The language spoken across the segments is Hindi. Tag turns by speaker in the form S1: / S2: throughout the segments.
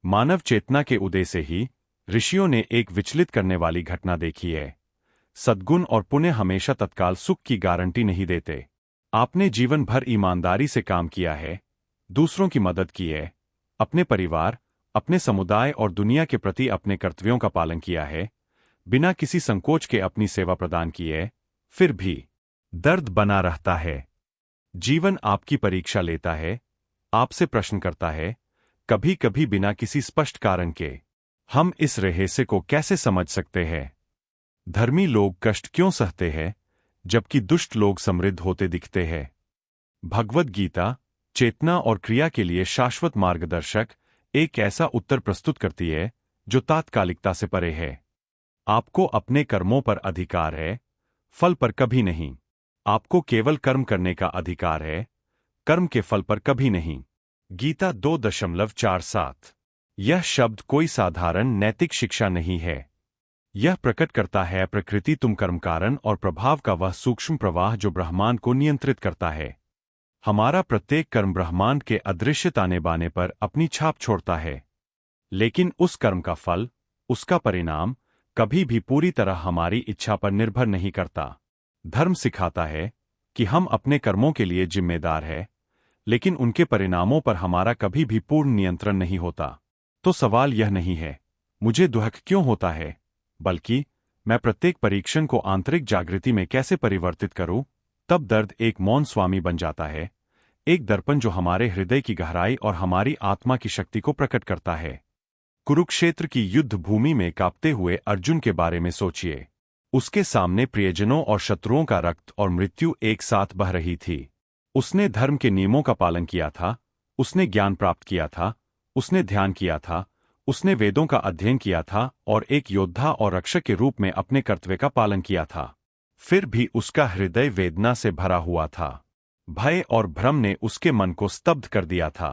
S1: मानव चेतना के उदय से ही ऋषियों ने एक विचलित करने वाली घटना देखी है। सद्गुण और पुण्य हमेशा तत्काल सुख की गारंटी नहीं देते। आपने जीवन भर ईमानदारी से काम किया है, दूसरों की मदद की है, अपने परिवार, अपने समुदाय और दुनिया के प्रति अपने कर्तव्यों का पालन किया है, बिना किसी संकोच के अपनी सेवा प्रदान की है, फिर भी दर्द बना रहता है। जीवन आपकी परीक्षा लेता है, आपसे प्रश्न करता है, कभी कभी बिना किसी स्पष्ट कारण के। हम इस रहस्य को कैसे समझ सकते हैं? धर्मी लोग कष्ट क्यों सहते हैं, जबकि दुष्ट लोग समृद्ध होते दिखते हैं? भगवद गीता, चेतना और क्रिया के लिए शाश्वत मार्गदर्शक, एक ऐसा उत्तर प्रस्तुत करती है जो तात्कालिकता से परे है। आपको अपने कर्मों पर अधिकार है, फल पर कभी नहीं। आपको केवल कर्म करने का अधिकार है, कर्म के फल पर कभी नहीं। गीता 2.47। यह शब्द कोई साधारण नैतिक शिक्षा नहीं है। यह प्रकट करता है प्रकृति तुम कर्म कारण और प्रभाव का वह सूक्ष्म प्रवाह जो ब्रह्मांड को नियंत्रित करता है। हमारा प्रत्येक कर्म ब्रह्मांड के अदृश्य ताने बाने पर अपनी छाप छोड़ता है, लेकिन उस कर्म का फल, उसका परिणाम कभी भी पूरी तरह हमारी इच्छा पर निर्भर नहीं करता। धर्म सिखाता है कि हम अपने कर्मों के लिए जिम्मेदार हैं, लेकिन उनके परिणामों पर हमारा कभी भी पूर्ण नियंत्रण नहीं होता। तो सवाल यह नहीं है मुझे दुख क्यों होता है, बल्कि मैं प्रत्येक परीक्षण को आंतरिक जागृति में कैसे परिवर्तित करूं। तब दर्द एक मौन स्वामी बन जाता है, एक दर्पण जो हमारे हृदय की गहराई और हमारी आत्मा की शक्ति को प्रकट करता है। कुरुक्षेत्र की युद्ध भूमि में कांपते हुए अर्जुन के बारे में सोचिए। उसके सामने प्रियजनों और शत्रुओं का रक्त और मृत्यु एक साथ बह रही थी। उसने धर्म के नियमों का पालन किया था, उसने ज्ञान प्राप्त किया था, उसने ध्यान किया था, उसने वेदों का अध्ययन किया था और एक योद्धा और रक्षक के रूप में अपने कर्तव्य का पालन किया था। फिर भी उसका हृदय वेदना से भरा हुआ था। भय और भ्रम ने उसके मन को स्तब्ध कर दिया था।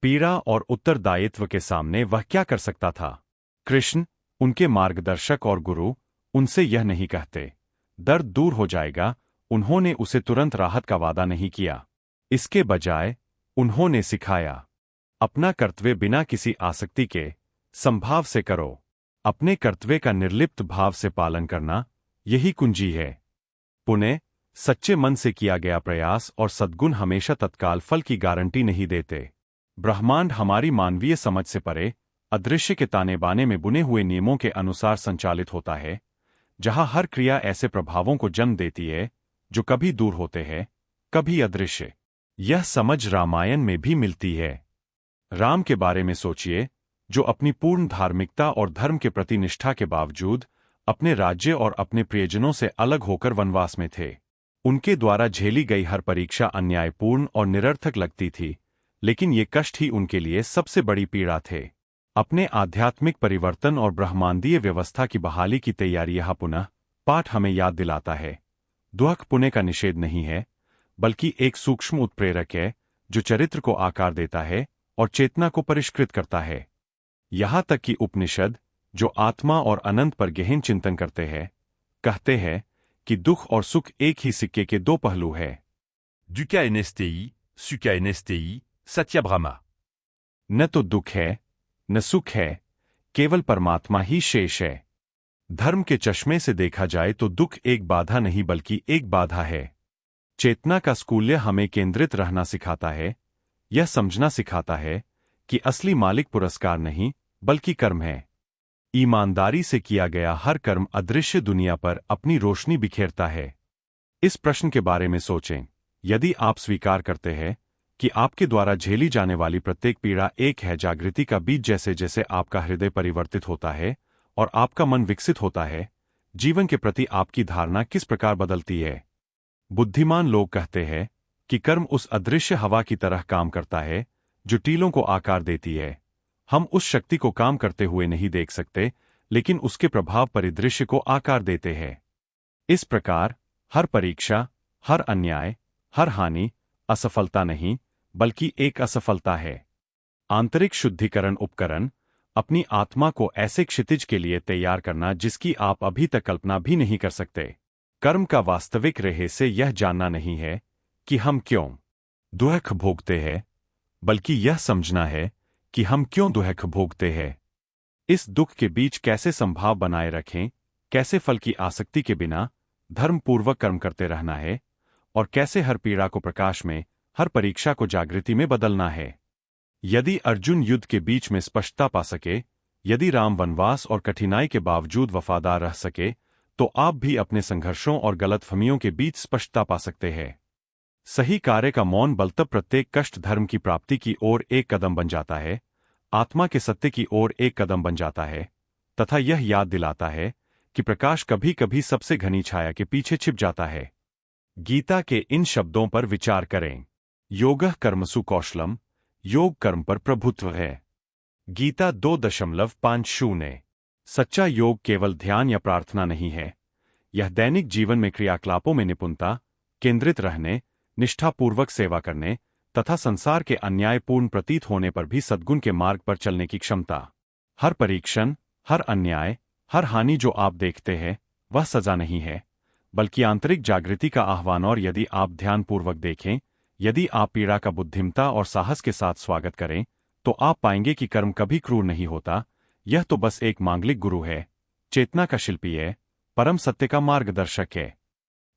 S1: पीड़ा और उत्तरदायित्व के सामने वह क्या कर सकता था? कृष्ण, उनके मार्गदर्शक और गुरु, उनसे यह नहीं कहते, दर्द दूर हो जाएगा। उन्होंने उसे तुरंत राहत का वादा नहीं किया। इसके बजाय उन्होंने सिखाया, अपना कर्तव्य बिना किसी आसक्ति के संभाव से करो। अपने कर्तव्य का निर्लिप्त भाव से पालन करना, यही कुंजी है। पुण्य, सच्चे मन से किया गया प्रयास और सद्गुण हमेशा तत्काल फल की गारंटी नहीं देते। ब्रह्मांड हमारी मानवीय समझ से परे, अदृश्य के ताने बाने में बुने हुए नियमों के अनुसार संचालित होता है, जहां हर क्रिया ऐसे प्रभावों को जन्म देती है जो कभी दूर होते हैं, कभी अदृश्य। यह समझ रामायण में भी मिलती है। राम के बारे में सोचिए, जो अपनी पूर्ण धार्मिकता और धर्म के प्रति निष्ठा के बावजूद अपने राज्य और अपने प्रियजनों से अलग होकर वनवास में थे। उनके द्वारा झेली गई हर परीक्षा अन्यायपूर्ण और निरर्थक लगती थी, लेकिन ये कष्ट ही उनके लिए सबसे बड़ी पीड़ा थे। अपने आध्यात्मिक परिवर्तन और ब्रह्मांडीय व्यवस्था की बहाली की तैयारी यह पुनः पाठ हमें याद दिलाता है। दुख पुण्य का निषेध नहीं है, बल्कि एक सूक्ष्म उत्प्रेरक है जो चरित्र को आकार देता है और चेतना को परिष्कृत करता है। यहाँ तक कि उपनिषद, जो आत्मा और अनंत पर गहन चिंतन करते हैं, कहते हैं कि दुख और सुख एक ही सिक्के के दो पहलू हैं।
S2: Dukkha NSTI, Sukha NSTI, Satya Brahma।
S1: न तो दुख है, न सुख है, केवल परमात्मा ही शेष है। धर्म के चश्मे से देखा जाए तो दुख एक बाधा नहीं बल्कि एक बाधा है। चेतना का स्कूल्य हमें केंद्रित रहना सिखाता है, यह समझना सिखाता है कि असली मालिक पुरस्कार नहीं बल्कि कर्म है। ईमानदारी से किया गया हर कर्म अदृश्य दुनिया पर अपनी रोशनी बिखेरता है। इस प्रश्न के बारे में सोचें, यदि आप स्वीकार करते हैं कि आपके द्वारा झेली जाने वाली प्रत्येक पीड़ा एक है जागृति का बीज, जैसे जैसे आपका हृदय परिवर्तित होता है और आपका मन विकसित होता है, जीवन के प्रति आपकी धारणा किस प्रकार बदलती है। बुद्धिमान लोग कहते हैं कि कर्म उस अदृश्य हवा की तरह काम करता है जो टीलों को आकार देती है। हम उस शक्ति को काम करते हुए नहीं देख सकते, लेकिन उसके प्रभाव परिदृश्य को आकार देते हैं। इस प्रकार हर परीक्षा, हर अन्याय, हर हानि असफलता नहीं बल्कि एक असफलता है। आंतरिक शुद्धिकरण उपकरण, अपनी आत्मा को ऐसे क्षितिज के लिए तैयार करना जिसकी आप अभी तक कल्पना भी नहीं कर सकते। कर्म का वास्तविक रहस्य यह जानना नहीं है कि हम क्यों दुख भोगते हैं, बल्कि यह समझना है कि हम क्यों दुख भोगते हैं। इस दुख के बीच कैसे संभाव बनाए रखें, कैसे फल की आसक्ति के बिना धर्मपूर्वक कर्म करते रहना है, और कैसे हर पीड़ा को प्रकाश में, हर परीक्षा को जागृति में बदलना है। यदि अर्जुन युद्ध के बीच में स्पष्टता पा सके, यदि राम वनवास और कठिनाई के बावजूद वफादार रह सके, तो आप भी अपने संघर्षों और गलतफहमियों के बीच स्पष्टता पा सकते हैं। सही कार्य का मौन बल तब प्रत्येक कष्ट धर्म की प्राप्ति की ओर एक कदम बन जाता है, आत्मा के सत्य की ओर एक कदम बन जाता है, तथा यह याद दिलाता है कि प्रकाश कभी कभी सबसे घनी छाया के पीछे छिप जाता है। गीता के इन शब्दों पर विचार करें। योगः कर्मसु कौशलम, योग कर्म पर प्रभुत्व है। गीता 2.50। सच्चा योग केवल ध्यान या प्रार्थना नहीं है, यह दैनिक जीवन में क्रियाकलापों में निपुणता, केंद्रित रहने, निष्ठापूर्वक सेवा करने तथा संसार के अन्यायपूर्ण प्रतीत होने पर भी सद्गुण के मार्ग पर चलने की क्षमता। हर परीक्षण, हर अन्याय, हर हानि जो आप देखते हैं, वह सजा नहीं है, बल्कि आंतरिक जागृति का आह्वान। और यदि आप ध्यानपूर्वक देखें, यदि आप पीड़ा का बुद्धिमता और साहस के साथ स्वागत करें, तो आप पाएंगे कि कर्म कभी क्रूर नहीं होता। यह तो बस एक मांगलिक गुरु है, चेतना का शिल्पी है, परम सत्य का मार्गदर्शक है।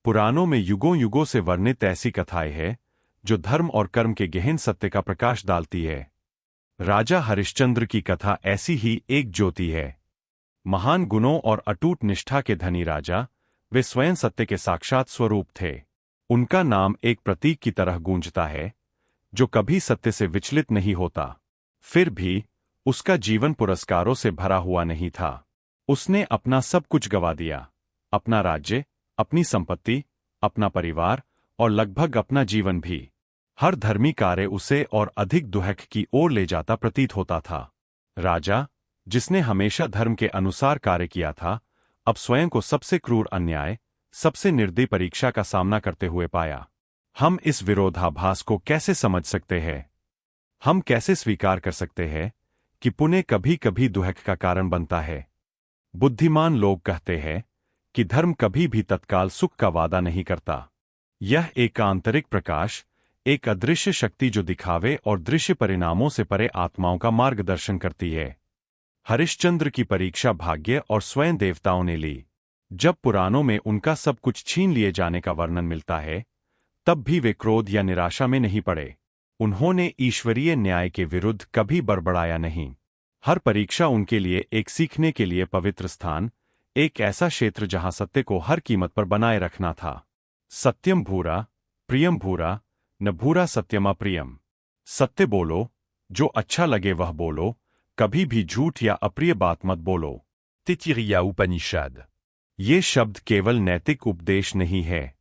S1: पुराणों में युगों युगों से वर्णित ऐसी कथाएं हैं जो धर्म और कर्म के गहन सत्य का प्रकाश डालती है। राजा हरिश्चंद्र की कथा ऐसी ही एक ज्योति है। महान गुणों और अटूट निष्ठा के धनी राजा, वे स्वयं सत्य के साक्षात स्वरूप थे। उनका नाम एक प्रतीक की तरह गूंजता है, जो कभी सत्य से विचलित नहीं होता। फिर भी उसका जीवन पुरस्कारों से भरा हुआ नहीं था। उसने अपना सब कुछ गंवा दिया, अपना राज्य, अपनी संपत्ति, अपना परिवार और लगभग अपना जीवन भी। हर धर्मी कार्य उसे और अधिक दुख की ओर ले जाता प्रतीत होता था। राजा, जिसने हमेशा धर्म के अनुसार कार्य किया था, अब स्वयं को सबसे क्रूर अन्याय, सबसे निर्दयी परीक्षा का सामना करते हुए पाया। हम इस विरोधाभास को कैसे समझ सकते हैं? हम कैसे स्वीकार कर सकते हैं कि पुण्य कभी कभी दुख का कारण बनता है? बुद्धिमान लोग कहते हैं कि धर्म कभी भी तत्काल सुख का वादा नहीं करता। यह एक आंतरिक प्रकाश, एक अदृश्य शक्ति जो दिखावे और दृश्य परिणामों से परे आत्माओं का मार्गदर्शन करती है। हरिश्चंद्र की परीक्षा भाग्य और स्वयं देवताओं ने ली। जब पुराणों में उनका सब कुछ छीन लिए जाने का वर्णन मिलता है, तब भी वे क्रोध या निराशा में नहीं पड़े। उन्होंने ईश्वरीय न्याय के विरुद्ध कभी बड़बड़ाया नहीं। हर परीक्षा उनके लिए एक सीखने के लिए पवित्र स्थान, एक ऐसा क्षेत्र जहां सत्य को हर कीमत पर बनाए रखना था। सत्यम भूरा, प्रियम भूरा, न भूरा सत्यमा प्रियम। सत्य बोलो, जो अच्छा लगे वह बोलो, कभी भी झूठ या अप्रिय बात मत बोलो।
S2: Taittiriya Upanishad।
S1: ये शब्द केवल नैतिक उपदेश नहीं है,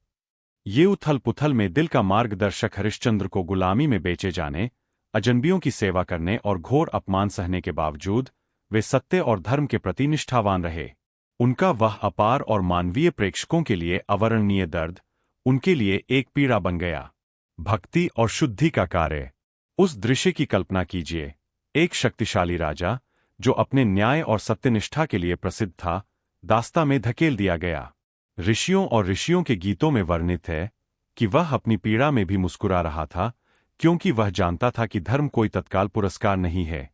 S1: ये उथल पुथल में दिल का मार्गदर्शक। हरिश्चंद्र को गुलामी में बेचे जाने, अजनबियों की सेवा करने और घोर अपमान सहने के बावजूद वे सत्य और धर्म के प्रति निष्ठावान रहे। उनका वह अपार और मानवीय प्रेक्षकों के लिए अवर्णनीय दर्द उनके लिए एक पीड़ा बन गया। भक्ति और शुद्धि का कार्य। उस दृश्य की कल्पना कीजिए, एक शक्तिशाली राजा जो अपने न्याय और सत्यनिष्ठा के लिए प्रसिद्ध था, दास्ता में धकेल दिया गया। ऋषियों के गीतों में वर्णित है कि वह अपनी पीड़ा में भी मुस्कुरा रहा था, क्योंकि वह जानता था कि धर्म कोई तत्काल पुरस्कार नहीं है।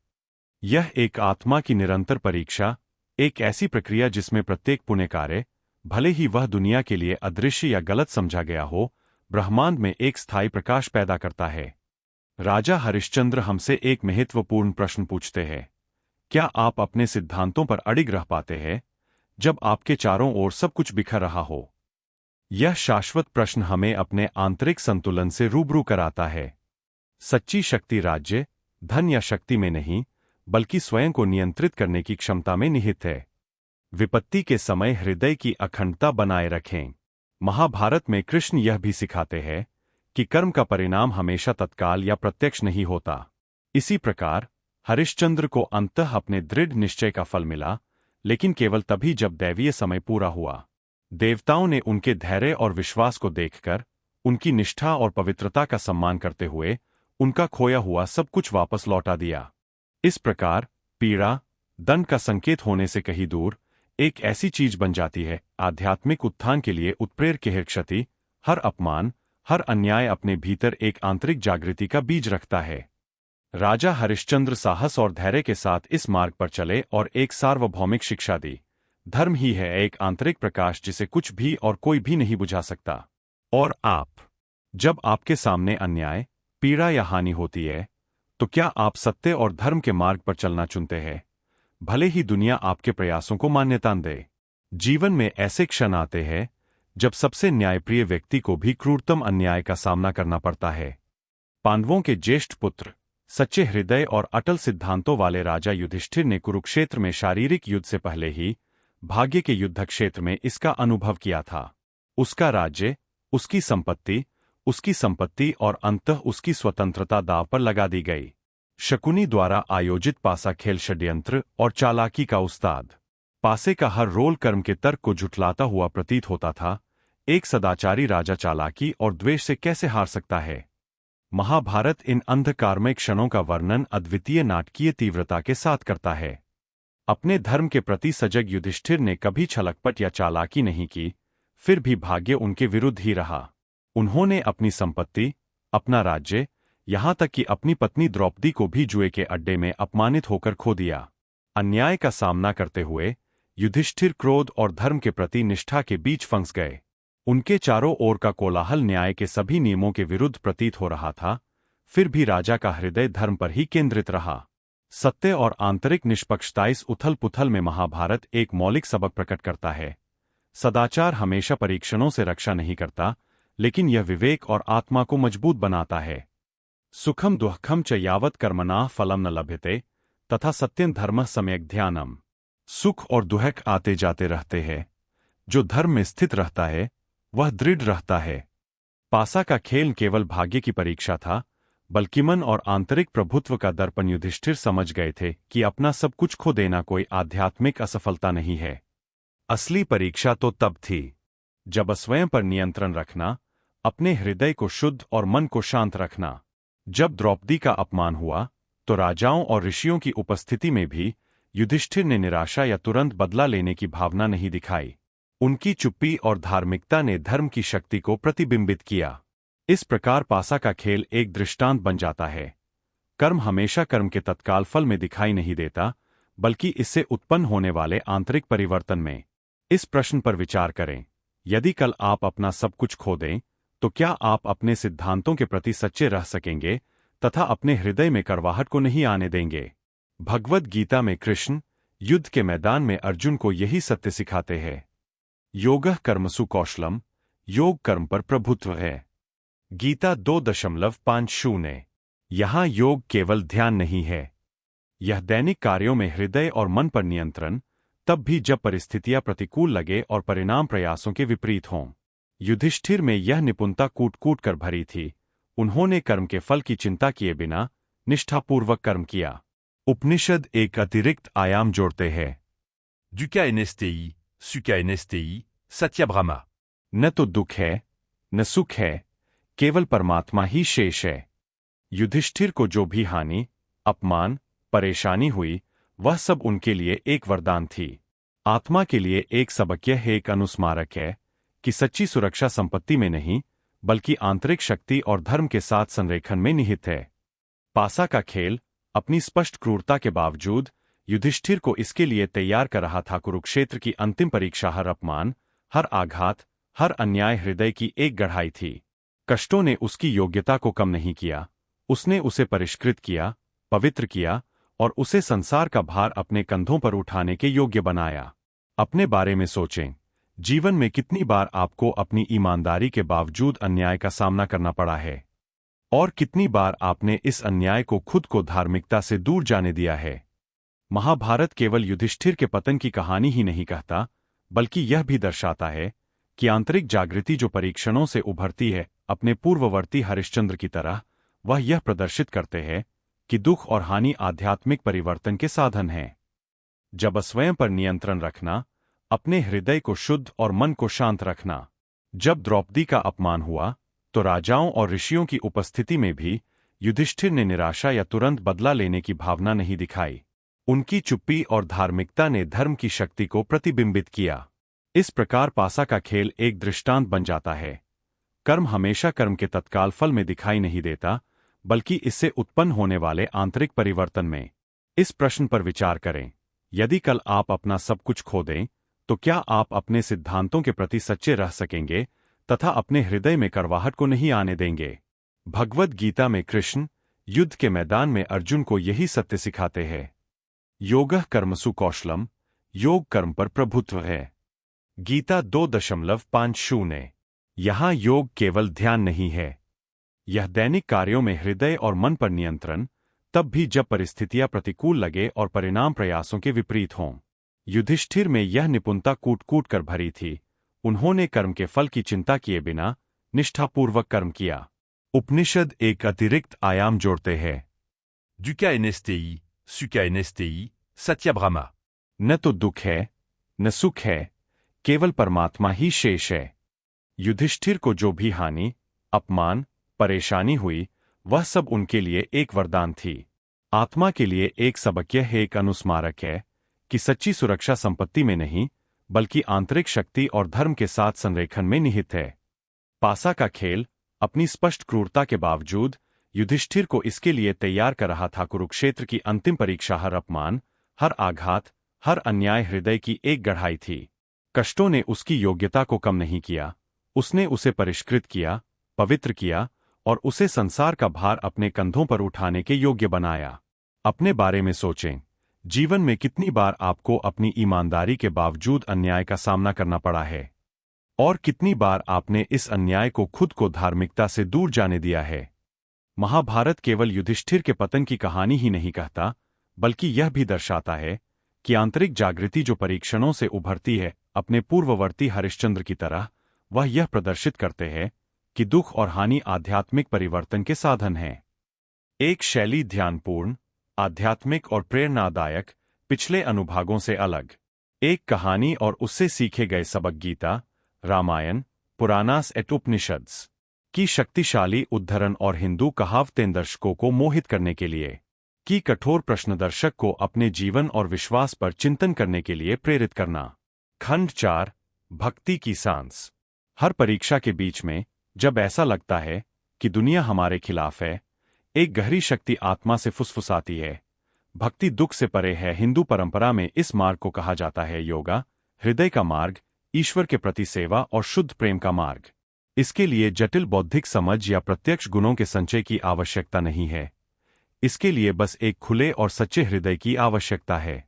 S1: यह एक आत्मा की निरंतर परीक्षा, एक ऐसी प्रक्रिया जिसमें प्रत्येक पुण्य कार्य, भले ही वह दुनिया के लिए अदृश्य या गलत समझा गया हो, ब्रह्मांड में एक स्थायी प्रकाश पैदा करता है। राजा हरिश्चंद्र हमसे एक महत्वपूर्ण प्रश्न पूछते हैं, क्या आप अपने सिद्धांतों पर अडिग रह पाते हैं जब आपके चारों ओर सब कुछ बिखर रहा हो? यह शाश्वत प्रश्न हमें अपने आंतरिक संतुलन से रूबरू कराता है। सच्ची शक्ति राज्य, धन या शक्ति में नहीं, बल्कि स्वयं को नियंत्रित करने की क्षमता में निहित है। विपत्ति के समय हृदय की अखंडता बनाए रखें। महाभारत में कृष्ण यह भी सिखाते हैं कि कर्म का परिणाम हमेशा तत्काल या प्रत्यक्ष नहीं होता। इसी प्रकार हरिश्चंद्र को अंततः अपने दृढ़ निश्चय का फल मिला, लेकिन केवल तभी जब दैवीय समय पूरा हुआ। देवताओं ने उनके धैर्य और विश्वास को देखकर, उनकी निष्ठा और पवित्रता का सम्मान करते हुए, उनका खोया हुआ सब कुछ वापस लौटा दिया। इस प्रकार पीड़ा, दंड का संकेत होने से कहीं दूर, एक ऐसी चीज बन जाती है, आध्यात्मिक उत्थान के लिए उत्प्रेरक है। क्षति, हर अपमान, हर अन्याय अपने भीतर एक आंतरिक जागृति का बीज रखता है। राजा हरिश्चंद्र साहस और धैर्य के साथ इस मार्ग पर चले और एक सार्वभौमिक शिक्षा दी। धर्म ही है एक आंतरिक प्रकाश जिसे कुछ भी और कोई भी नहीं बुझा सकता। और आप, जब आपके सामने अन्याय, पीड़ा या हानि होती है, तो क्या आप सत्य और धर्म के मार्ग पर चलना चुनते हैं, भले ही दुनिया आपके प्रयासों को मान्यता न दे? जीवन में ऐसे क्षण आते हैं जब सबसे न्यायप्रिय व्यक्ति को भी क्रूरतम अन्याय का सामना करना पड़ता है। पांडवों के ज्येष्ठ पुत्र, सच्चे हृदय और अटल सिद्धांतों वाले राजा युधिष्ठिर ने कुरुक्षेत्र में शारीरिक युद्ध से पहले ही भाग्य के युद्ध क्षेत्र में इसका अनुभव किया था। उसका राज्य, उसकी संपत्ति और अंततः उसकी स्वतंत्रता दांव पर लगा दी गई। शकुनी द्वारा आयोजित पासा खेल षड्यंत्र और चालाकी का उस्ताद। पासे का हर रोल कर्म के तर्क को झुठलाता हुआ प्रतीत होता था। एक सदाचारी राजा चालाकी और द्वेष से कैसे हार सकता है? महाभारत इन अंधकारमय क्षणों का वर्णन अद्वितीय नाटकीय तीव्रता के साथ करता है। अपने धर्म के प्रति सजग युधिष्ठिर ने कभी छलकपट या चालाकी नहीं की, फिर भी भाग्य उनके विरुद्ध ही रहा। उन्होंने अपनी संपत्ति, अपना राज्य, यहां तक कि अपनी पत्नी द्रौपदी को भी जुए के अड्डे में अपमानित होकर खो दिया। अन्याय का सामना करते हुए युधिष्ठिर क्रोध और धर्म के प्रति निष्ठा के बीच फंस गए। उनके चारों ओर का कोलाहल न्याय के सभी नियमों के विरुद्ध प्रतीत हो रहा था, फिर भी राजा का हृदय धर्म पर ही केंद्रित रहा। सत्य और आंतरिक निष्पक्षता इस उथल पुथल में महाभारत एक मौलिक सबक प्रकट करता है। सदाचार हमेशा परीक्षणों से रक्षा नहीं करता, लेकिन यह विवेक और आत्मा को मजबूत बनाता है। सुखम दुःखम च यावत् कर्मणा फलम न लभ्यते तथा सत्यं धर्मः सम्यक् ध्यानम्। सुख और दुःख आते जाते रहते हैं, जो धर्म में स्थित रहता है वह दृढ़ रहता है। पासा का खेल केवल भाग्य की परीक्षा था, बल्कि मन और आंतरिक प्रभुत्व का दर्पण। युधिष्ठिर समझ गए थे कि अपना सब कुछ खो देना कोई आध्यात्मिक असफलता नहीं है। असली परीक्षा तो तब थी जब स्वयं पर नियंत्रण रखना, अपने हृदय को शुद्ध और मन को शांत रखना। जब द्रौपदी का अपमान हुआ तो राजाओं और ऋषियों की उपस्थिति में भी युधिष्ठिर ने निराशा या तुरंत बदला लेने की भावना नहीं दिखाई। उनकी चुप्पी और धार्मिकता ने धर्म की शक्ति को प्रतिबिंबित किया। इस प्रकार पासा का खेल एक दृष्टांत बन जाता है। कर्म हमेशा कर्म के तत्काल फल में दिखाई नहीं देता, बल्कि इससे उत्पन्न होने वाले आंतरिक परिवर्तन में। इस प्रश्न पर विचार करें, यदि कल आप अपना सब कुछ खो दें, तो क्या आप अपने सिद्धांतों के प्रति सच्चे रह सकेंगे तथा अपने हृदय में कड़वाहट को नहीं आने देंगे? भगवद गीता में कृष्ण युद्ध के मैदान में अर्जुन को यही सत्य सिखाते हैं। योगः कर्मसु कौशलम, योग कर्म पर प्रभुत्व है। गीता 2.50। यहां योग केवल ध्यान नहीं है, यह दैनिक कार्यों में हृदय और मन पर नियंत्रण, तब भी जब परिस्थितियां प्रतिकूल लगे और परिणाम प्रयासों के विपरीत हों। युधिष्ठिर में यह निपुणता कूट कूट कर भरी थी। उन्होंने कर्म के फल की चिंता किए बिना निष्ठापूर्वक कर्म किया। उपनिषद एक अतिरिक्त आयाम जोड़ते हैं।
S2: Dukkha NSTI, Sukha NSTI, Satya Brahma.
S1: न तो दुख है न सुख है, केवल परमात्मा ही शेष है। युधिष्ठिर को जो भी हानि, अपमान, परेशानी हुई, वह सब उनके लिए एक वरदान थी। आत्मा के लिए एक सबक यह एक अनुस्मारक है कि सच्ची सुरक्षा संपत्ति में नहीं, बल्कि आंतरिक शक्ति और धर्म के साथ संरेखन में निहित है। पासा का खेल अपनी स्पष्ट क्रूरता के बावजूद युधिष्ठिर को इसके लिए तैयार कर रहा था। कुरुक्षेत्र की अंतिम परीक्षा हर अपमान, हर आघात, हर अन्याय हृदय की एक गढ़ाई थी। कष्टों ने उसकी योग्यता को कम नहीं किया, उसने उसे परिष्कृत किया, पवित्र किया और उसे संसार का भार अपने कंधों पर उठाने के योग्य बनाया। अपने बारे में सोचें, जीवन में कितनी बार आपको अपनी ईमानदारी के बावजूद अन्याय का सामना करना पड़ा है, और कितनी बार आपने इस अन्याय को खुद को धार्मिकता से दूर जाने दिया है। महाभारत केवल युधिष्ठिर के पतन की कहानी ही नहीं कहता, बल्कि यह भी दर्शाता है कि आंतरिक जागृति जो परीक्षणों से उभरती है, अपने पूर्ववर्ती हरिश्चंद्र की तरह, वह यह प्रदर्शित करते हैं कि दुख और हानि आध्यात्मिक परिवर्तन के साधन हैं। जब स्वयं पर नियंत्रण रखना, अपने हृदय को शुद्ध और मन को शांत रखना। जब द्रौपदी का अपमान हुआ तो राजाओं और ऋषियों की उपस्थिति में भी युधिष्ठिर ने निराशा या तुरंत बदला लेने की भावना नहीं दिखाई। उनकी चुप्पी और धार्मिकता ने धर्म की शक्ति को प्रतिबिंबित किया। इस प्रकार पासा का खेल एक दृष्टांत बन जाता है। कर्म हमेशा कर्म के तत्काल फल में दिखाई नहीं देता, बल्कि इससे उत्पन्न होने वाले आंतरिक परिवर्तन में। इस प्रश्न पर विचार करें, यदि कल आप अपना सब कुछ खो दें, तो क्या आप अपने सिद्धांतों के प्रति सच्चे रह सकेंगे तथा अपने हृदय में कड़वाहट को नहीं आने देंगे? भगवद गीता में कृष्ण युद्ध के मैदान में अर्जुन को यही सत्य सिखाते हैं। योगः कर्मसु कौशलम, योग कर्म पर प्रभुत्व है। गीता 2.50। यहाँ योग केवल ध्यान नहीं है, यह दैनिक कार्यों में हृदय और मन पर नियंत्रण, तब भी जब परिस्थितियां प्रतिकूल लगे और परिणाम प्रयासों के विपरीत हों। युधिष्ठिर में यह निपुणता कूट कूट कर भरी थी। उन्होंने कर्म के फल की चिंता किए बिना निष्ठापूर्वक कर्म किया। उपनिषद एक अतिरिक्त आयाम जोड़ते हैं।
S2: Dukkha NSTI, Sukha NSTI, Satyabrahma.
S1: न तो दुख है न सुख है, केवल परमात्मा ही शेष है। युधिष्ठिर को जो भी हानि, अपमान, परेशानी हुई, वह सब उनके लिए एक वरदान थी। आत्मा के लिए एक सबक यह एक अनुस्मारक है कि सच्ची सुरक्षा संपत्ति में नहीं, बल्कि आंतरिक शक्ति और धर्म के साथ संरेखन में निहित है। पासा का खेल अपनी स्पष्ट क्रूरता के बावजूद युधिष्ठिर को इसके लिए तैयार कर रहा था। कुरुक्षेत्र की अंतिम परीक्षा हर अपमान, हर आघात, हर अन्याय हृदय की एक गढ़ाई थी। कष्टों ने उसकी योग्यता को कम नहीं किया, उसने उसे परिष्कृत किया, पवित्र किया और उसे संसार का भार अपने कंधों पर उठाने के योग्य बनाया। अपने बारे में सोचें, जीवन में कितनी बार आपको अपनी ईमानदारी के बावजूद अन्याय का सामना करना पड़ा है, और कितनी बार आपने इस अन्याय को खुद को धार्मिकता से दूर जाने दिया है। महाभारत केवल युधिष्ठिर के पतन की कहानी ही नहीं कहता, बल्कि यह भी दर्शाता है कि आंतरिक जागृति जो परीक्षणों से उभरती है, अपने पूर्ववर्ती हरिश्चंद्र की तरह, वह यह प्रदर्शित करते हैं कि दुख और हानि आध्यात्मिक परिवर्तन के साधन हैं। एक शैली ध्यानपूर्ण, आध्यात्मिक और प्रेरणादायक, पिछले अनुभागों से अलग। एक कहानी और उससे सीखे गए सबक। गीता, रामायण, पुराणास एट उपनिषद्स की शक्तिशाली उद्धरण और हिंदू कहावतें दर्शकों को मोहित करने के लिए की कठोर प्रश्न दर्शक को अपने जीवन और विश्वास पर चिंतन करने के लिए प्रेरित करना। खंड 4, भक्ति की सांस। हर परीक्षा के बीच में, जब ऐसा लगता है कि दुनिया हमारे खिलाफ है, एक गहरी शक्ति आत्मा से फुसफुसाती है, भक्ति दुख से परे है। हिंदू परंपरा में इस मार्ग को कहा जाता है योगा, हृदय का मार्ग, ईश्वर के प्रति सेवा और शुद्ध प्रेम का मार्ग। इसके लिए जटिल बौद्धिक समझ या प्रत्यक्ष गुणों के संचय की आवश्यकता नहीं है, इसके लिए बस एक खुले और सच्चे हृदय की आवश्यकता है।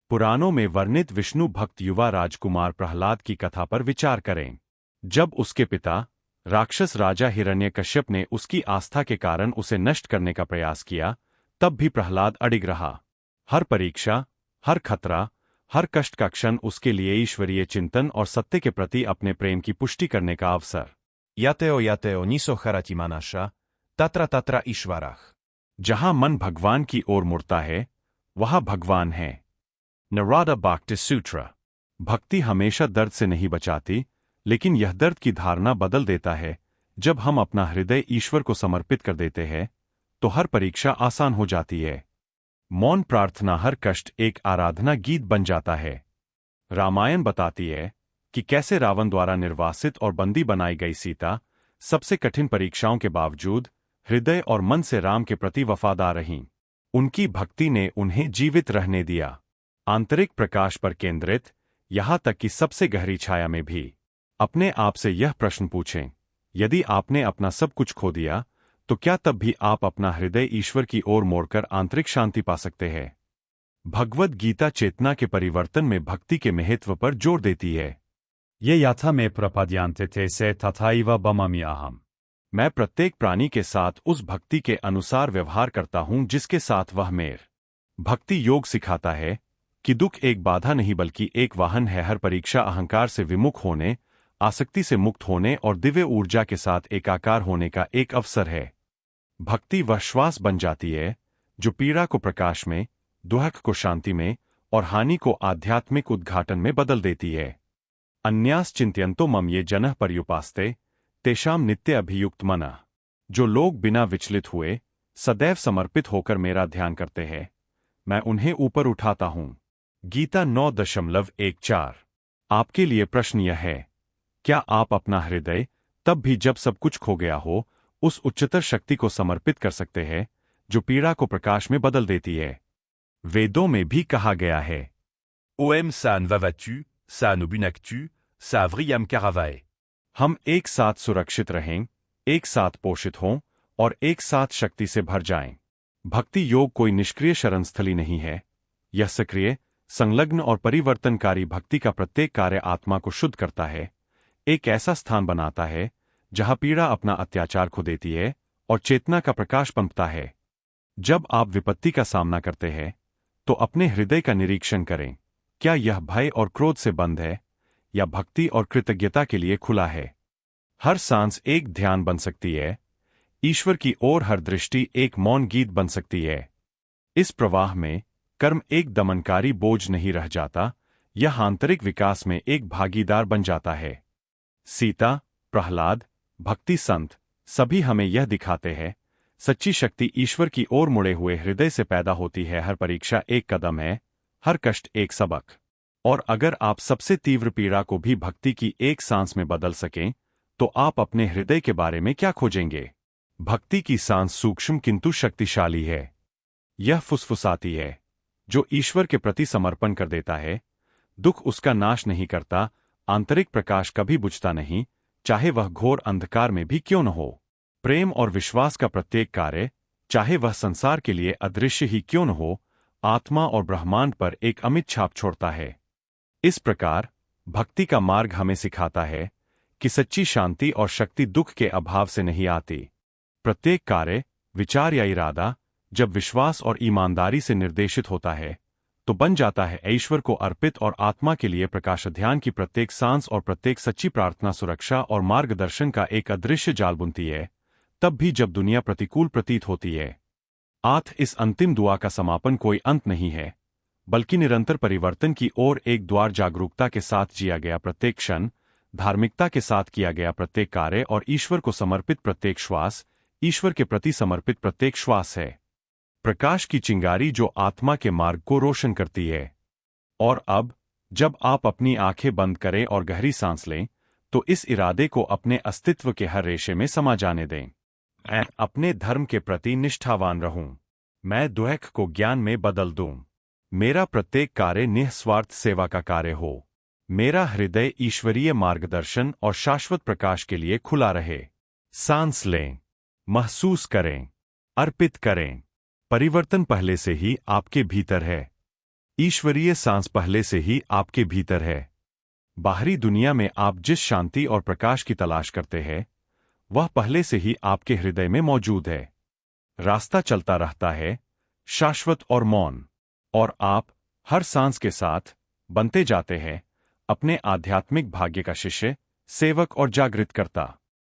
S1: पुराणों में वर्णित विष्णु भक्त युवा राजकुमार प्रहलाद की कथा पर विचार करें। जब उसके पिता राक्षस राजा हिरण्यकश्यप ने उसकी आस्था के कारण उसे नष्ट करने का प्रयास किया, तब भी प्रहलाद अडिग रहा। हर परीक्षा, हर खतरा, हर कष्ट का क्षण उसके लिए ईश्वरीय चिंतन और सत्य के प्रति अपने प्रेम की पुष्टि करने का अवसर।
S2: Yateo niso harati manasha, tatra tatra ishvarach.
S1: जहां मन भगवान की ओर मुड़ता है, वहां भगवान है। नरादा बाक्टि सूत्रा। भक्ति हमेशा दर्द से नहीं बचाती, लेकिन यह दर्द की धारणा बदल देता है। जब हम अपना हृदय ईश्वर को समर्पित कर देते हैं, तो हर परीक्षा आसान हो जाती है। मौन प्रार्थना हर कष्ट एक आराधना गीत बन जाता है। रामायण बताती है कि कैसे रावण द्वारा निर्वासित और बंदी बनाई गई सीता सबसे कठिन परीक्षाओं के बावजूद हृदय और मन से राम के प्रति वफादार रहीं। उनकी भक्ति ने उन्हें जीवित रहने दिया, आंतरिक प्रकाश पर केंद्रित, यहां तक कि सबसे गहरी छाया में भी। अपने आप से यह प्रश्न पूछें, यदि आपने अपना सब कुछ खो दिया, तो क्या तब भी आप अपना हृदय ईश्वर की ओर मोड़कर आंतरिक शांति पा सकते हैं? भगवद गीता चेतना के परिवर्तन में भक्ति के महत्व पर जोर देती है।
S3: ये यथा में प्रपद्यन्ते ते से तथैव भवामि अहम्।
S1: मैं प्रत्येक प्राणी के साथ उस भक्ति के अनुसार व्यवहार करता हूं जिसके साथ वह मेर। भक्ति योग सिखाता है कि दुख एक बाधा नहीं बल्कि एक वाहन है। हर परीक्षा अहंकार से विमुख होने, आसक्ति से मुक्त होने और दिव्य ऊर्जा के साथ एकाकार होने का एक अवसर है। भक्ति वह श्वास बन जाती है जो पीड़ा को प्रकाश में, दुख को शांति में और हानि को आध्यात्मिक उद्घाटन में बदल देती है। अन्यास चिंत्यन्तो मम ये जनः पर्युपास्ते तेषाम नित्य अभियुक्त मनः। जो लोग बिना विचलित हुए सदैव समर्पित होकर मेरा ध्यान करते हैं, मैं उन्हें ऊपर उठाता हूं। गीता 9.14। आपके लिए प्रश्न यह है, क्या आप अपना हृदय, तब भी जब सब कुछ खो गया हो, उस उच्चतर शक्ति को समर्पित कर सकते हैं जो पीड़ा को प्रकाश में बदल देती है। वेदों में भी कहा गया है,
S2: Oem San Vavatu, San Obunactu, Sa Vriam Caravae.
S1: हम एक साथ सुरक्षित रहें, एक साथ पोषित हों और एक साथ शक्ति से भर जाएं। भक्ति योग कोई निष्क्रिय शरणस्थली नहीं है, यह सक्रिय, संलग्न और परिवर्तनकारी भक्ति का प्रत्येक कार्य आत्मा को शुद्ध करता है, एक ऐसा स्थान बनाता है जहां पीड़ा अपना अत्याचार खो देती है और चेतना का प्रकाश पंपता है। जब आप विपत्ति का सामना करते हैं तो अपने हृदय का निरीक्षण करें, क्या यह भय और क्रोध से बंद है या भक्ति और कृतज्ञता के लिए खुला है। हर सांस एक ध्यान बन सकती है, ईश्वर की ओर हर दृष्टि एक मौन गीत बन सकती है। इस प्रवाह में कर्म एक दमनकारी बोझ नहीं रह जाता, यह आंतरिक विकास में एक भागीदार बन जाता है। सीता, प्रहलाद, भक्ति संत सभी हमें यह दिखाते हैं, सच्ची शक्ति ईश्वर की ओर मुड़े हुए हृदय से पैदा होती है। हर परीक्षा एक कदम है, हर कष्ट एक सबक। और अगर आप सबसे तीव्र पीड़ा को भी भक्ति की एक सांस में बदल सकें, तो आप अपने हृदय के बारे में क्या खोजेंगे? भक्ति की सांस सूक्ष्म किंतु शक्तिशाली है। यह फुसफुसाती है, जो ईश्वर के प्रति समर्पण कर देता है। दुख उसका नाश नहीं करता, आंतरिक प्रकाश कभी बुझता नहीं, चाहे वह घोर अंधकार में भी क्यों न हो। प्रेम और विश्वास का प्रत्येक कार्य, चाहे वह संसार के लिए अदृश्य ही क्यों न हो, आत्मा और ब्रह्मांड पर एक अमिट छाप छोड़ता है। इस प्रकार भक्ति का मार्ग हमें सिखाता है कि सच्ची शांति और शक्ति दुख के अभाव से नहीं आती। प्रत्येक कार्य, विचार या इरादा जब विश्वास और ईमानदारी से निर्देशित होता है तो बन जाता है ईश्वर को अर्पित, और आत्मा के लिए प्रकाश। ध्यान की प्रत्येक सांस और प्रत्येक सच्ची प्रार्थना सुरक्षा और मार्गदर्शन का एक अदृश्य जाल बुनती है, तब भी जब दुनिया प्रतिकूल प्रतीत होती है। इस अंतिम दुआ का समापन कोई अंत नहीं है, बल्कि निरंतर परिवर्तन की ओर एक द्वार। जागरूकता के साथ जिया गया प्रत्येक क्षण, धार्मिकता के साथ किया गया प्रत्येक कार्य और ईश्वर को समर्पित प्रत्येक श्वास, ईश्वर के प्रति समर्पित प्रत्येक श्वास है प्रकाश की चिंगारी जो आत्मा के मार्ग को रोशन करती है। और अब जब आप अपनी आंखें बंद करें और गहरी सांस लें, तो इस इरादे को अपने अस्तित्व के हर रेशे में समा जाने दें। मैं अपने धर्म के प्रति निष्ठावान रहूं, मैं दुख को ज्ञान में बदल दूं, मेरा प्रत्येक कार्य निस्वार्थ सेवा का कार्य हो, मेरा हृदय ईश्वरीय मार्गदर्शन और शाश्वत प्रकाश के लिए खुला रहे। सांस लें, महसूस करें, अर्पित करें। परिवर्तन पहले से ही आपके भीतर है, ईश्वरीय सांस पहले से ही आपके भीतर है। बाहरी दुनिया में आप जिस शांति और प्रकाश की तलाश करते हैं, वह पहले से ही आपके हृदय में मौजूद है। रास्ता चलता रहता है, शाश्वत और मौन, और आप हर सांस के साथ बनते जाते हैं अपने आध्यात्मिक भाग्य का शिष्य, सेवक और जागृत करता।